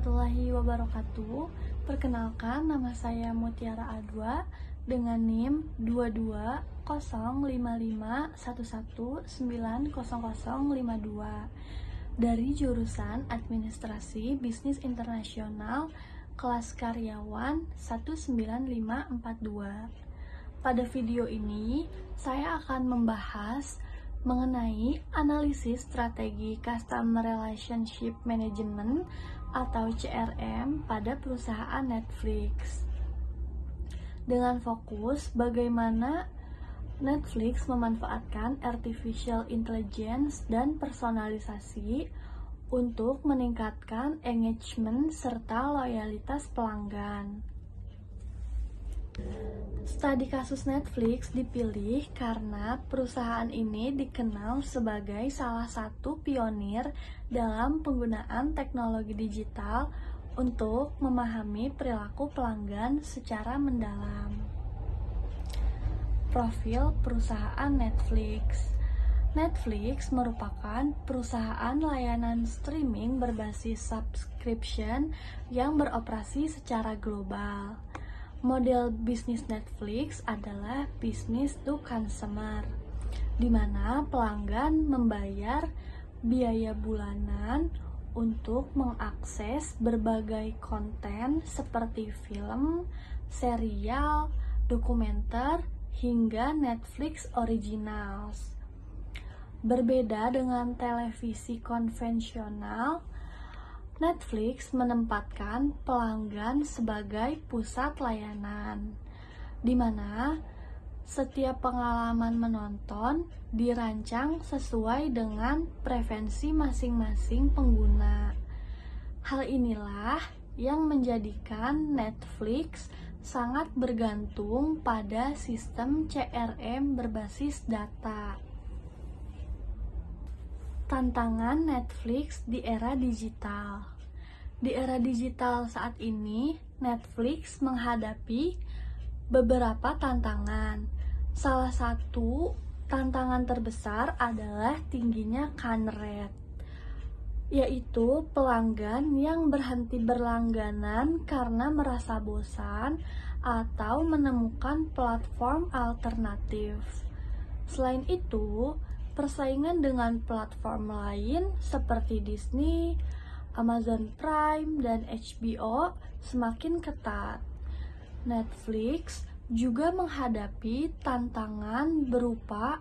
warahmatullahi wabarakatuh. Perkenalkan, nama saya Mutiara Adwa dengan NIM 2205511900052 dari jurusan Administrasi Bisnis Internasional kelas karyawan 19542. Pada video ini, saya akan membahas mengenai analisis strategi Customer Relationship Management atau CRM pada perusahaan Netflix. Dengan fokus bagaimana Netflix memanfaatkan artificial intelligence dan personalisasi untuk meningkatkan engagement serta loyalitas pelanggan. Studi kasus Netflix dipilih karena perusahaan ini dikenal sebagai salah satu pionir dalam penggunaan teknologi digital untuk memahami perilaku pelanggan secara mendalam. Profil perusahaan Netflix. Netflix merupakan perusahaan layanan streaming berbasis subscription yang beroperasi secara global. Model bisnis Netflix adalah business to consumer, di mana pelanggan membayar biaya bulanan untuk mengakses berbagai konten seperti film, serial, dokumenter, hingga Netflix Originals. Berbeda dengan televisi konvensional, Netflix menempatkan pelanggan sebagai pusat layanan, di mana setiap pengalaman menonton dirancang sesuai dengan preferensi masing-masing pengguna. Hal inilah yang menjadikan Netflix sangat bergantung pada sistem CRM berbasis data. Tantangan Netflix di era digital. Di era digital saat ini, Netflix menghadapi beberapa tantangan. Salah satu tantangan terbesar adalah tingginya churn rate, yaitu pelanggan yang berhenti berlangganan karena merasa bosan atau menemukan platform alternatif. Selain itu, persaingan dengan platform lain seperti Disney, Amazon Prime, dan HBO semakin ketat. Netflix juga menghadapi tantangan berupa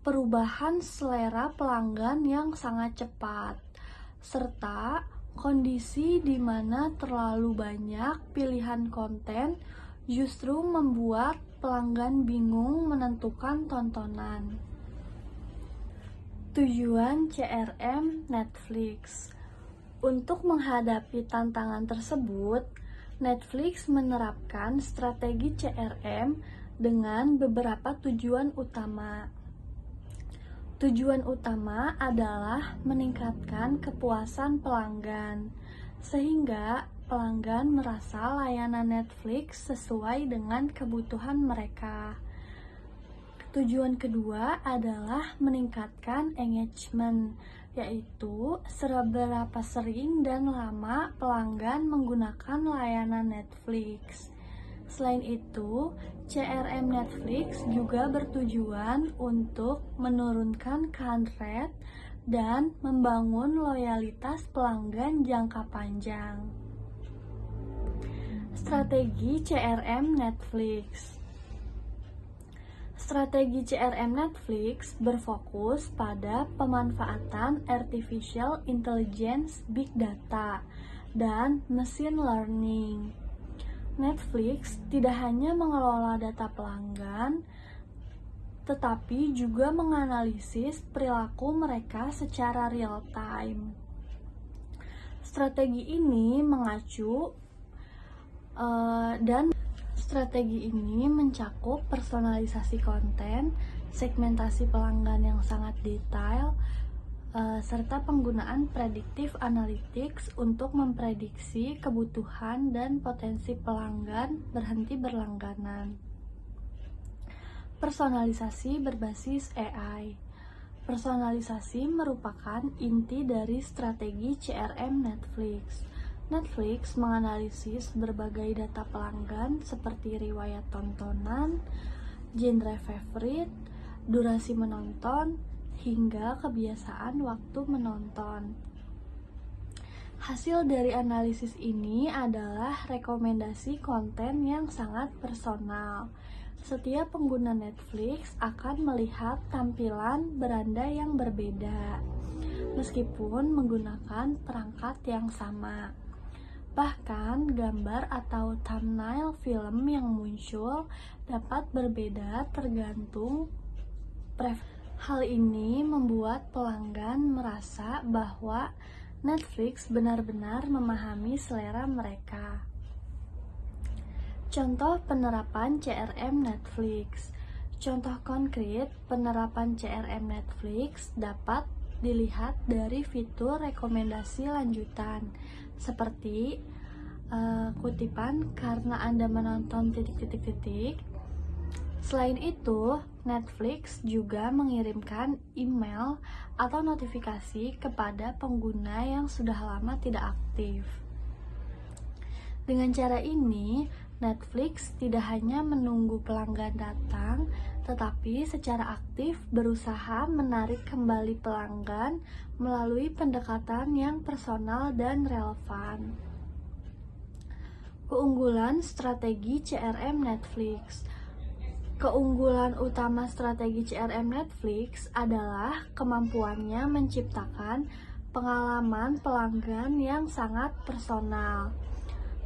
perubahan selera pelanggan yang sangat cepat, serta kondisi di mana terlalu banyak pilihan konten justru membuat pelanggan bingung menentukan tontonan. Tujuan CRM Netflix. Untuk menghadapi tantangan tersebut, Netflix menerapkan strategi CRM dengan beberapa tujuan utama. Tujuan utama adalah meningkatkan kepuasan pelanggan, sehingga pelanggan merasa layanan Netflix sesuai dengan kebutuhan mereka. Tujuan kedua adalah meningkatkan engagement, yaitu seberapa sering dan lama pelanggan menggunakan layanan Netflix. Selain itu, CRM Netflix juga bertujuan untuk menurunkan churn rate dan membangun loyalitas pelanggan jangka panjang. Strategi CRM Netflix. Strategi CRM Netflix berfokus pada pemanfaatan artificial intelligence, big data, dan machine learning. Netflix tidak hanya mengelola data pelanggan, tetapi juga menganalisis perilaku mereka secara real time. Strategi ini mencakup personalisasi konten, segmentasi pelanggan yang sangat detail, serta penggunaan predictive analytics untuk memprediksi kebutuhan dan potensi pelanggan berhenti berlangganan. Personalisasi berbasis AI. Personalisasi merupakan inti dari strategi CRM Netflix. Netflix menganalisis berbagai data pelanggan seperti riwayat tontonan, genre favorit, durasi menonton, hingga kebiasaan waktu menonton. Hasil dari analisis ini adalah rekomendasi konten yang sangat personal. Setiap pengguna Netflix akan melihat tampilan beranda yang berbeda, meskipun menggunakan perangkat yang sama. Bahkan, gambar atau thumbnail film yang muncul dapat berbeda tergantung preferensi. Hal ini membuat pelanggan merasa bahwa Netflix benar-benar memahami selera mereka. Contoh penerapan CRM Netflix. Contoh konkret penerapan CRM Netflix dapat dilihat dari fitur rekomendasi lanjutan seperti kutipan karena Anda menonton titik-titik-titik. Selain itu, Netflix juga mengirimkan email atau notifikasi kepada pengguna yang sudah lama tidak aktif. Dengan cara ini, Netflix tidak hanya menunggu pelanggan datang, tetapi secara aktif berusaha menarik kembali pelanggan melalui pendekatan yang personal dan relevan. Keunggulan strategi CRM Netflix. Keunggulan utama strategi CRM Netflix adalah kemampuannya menciptakan pengalaman pelanggan yang sangat personal.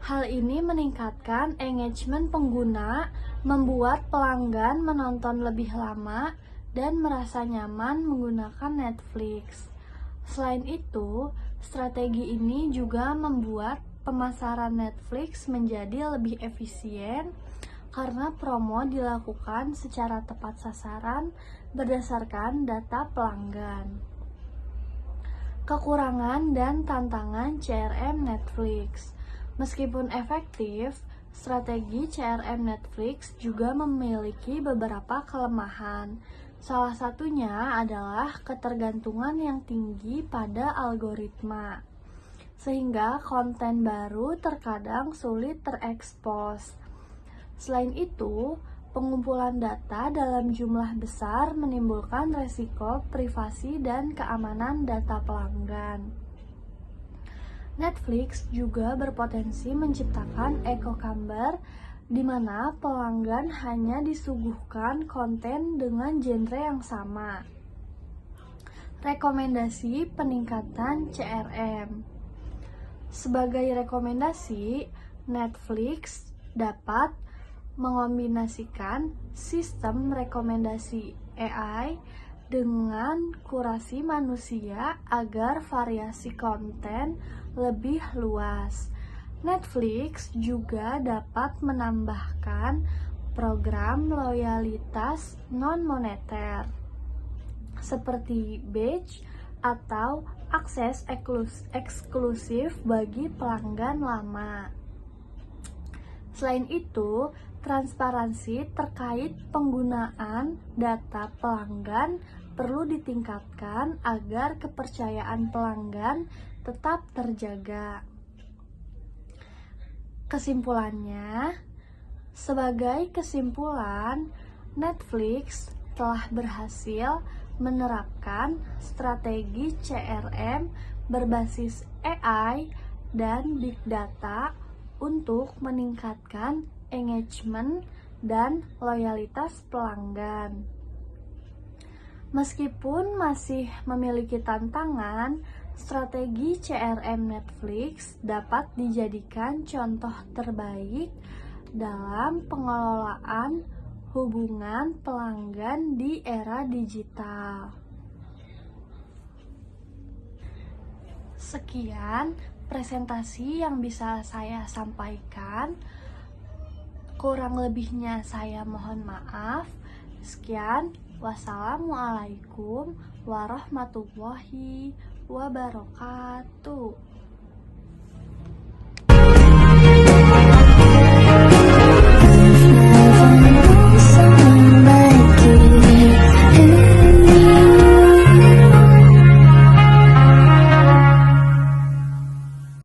Hal ini meningkatkan engagement pengguna, membuat pelanggan menonton lebih lama, dan merasa nyaman menggunakan Netflix. Selain itu, strategi ini juga membuat pemasaran Netflix menjadi lebih efisien karena promo dilakukan secara tepat sasaran berdasarkan data pelanggan. Kekurangan dan tantangan CRM Netflix. Meskipun efektif, strategi CRM Netflix juga memiliki beberapa kelemahan. Salah satunya adalah ketergantungan yang tinggi pada algoritma, sehingga konten baru terkadang sulit terekspos. Selain itu, pengumpulan data dalam jumlah besar menimbulkan resiko privasi dan keamanan data pelanggan. Netflix juga berpotensi menciptakan echo chamber di mana pelanggan hanya disuguhkan konten dengan genre yang sama. Rekomendasi peningkatan CRM. Sebagai rekomendasi, Netflix dapat mengombinasikan sistem rekomendasi AI dengan kurasi manusia agar variasi konten lebih luas. Netflix juga dapat menambahkan program loyalitas non-moneter seperti badge atau akses eksklusif bagi pelanggan lama. Selain itu, transparansi terkait penggunaan data pelanggan perlu ditingkatkan agar kepercayaan pelanggan tetap terjaga. Kesimpulannya, sebagai kesimpulan, Netflix telah berhasil menerapkan strategi CRM berbasis AI dan Big Data untuk meningkatkan engagement dan loyalitas pelanggan. Meskipun masih memiliki tantangan, strategi CRM Netflix dapat dijadikan contoh terbaik dalam pengelolaan hubungan pelanggan di era digital. Sekian presentasi yang bisa saya sampaikan. Kurang lebihnya saya mohon maaf. Sekian, wassalamualaikum warahmatullahi wabarakatuh.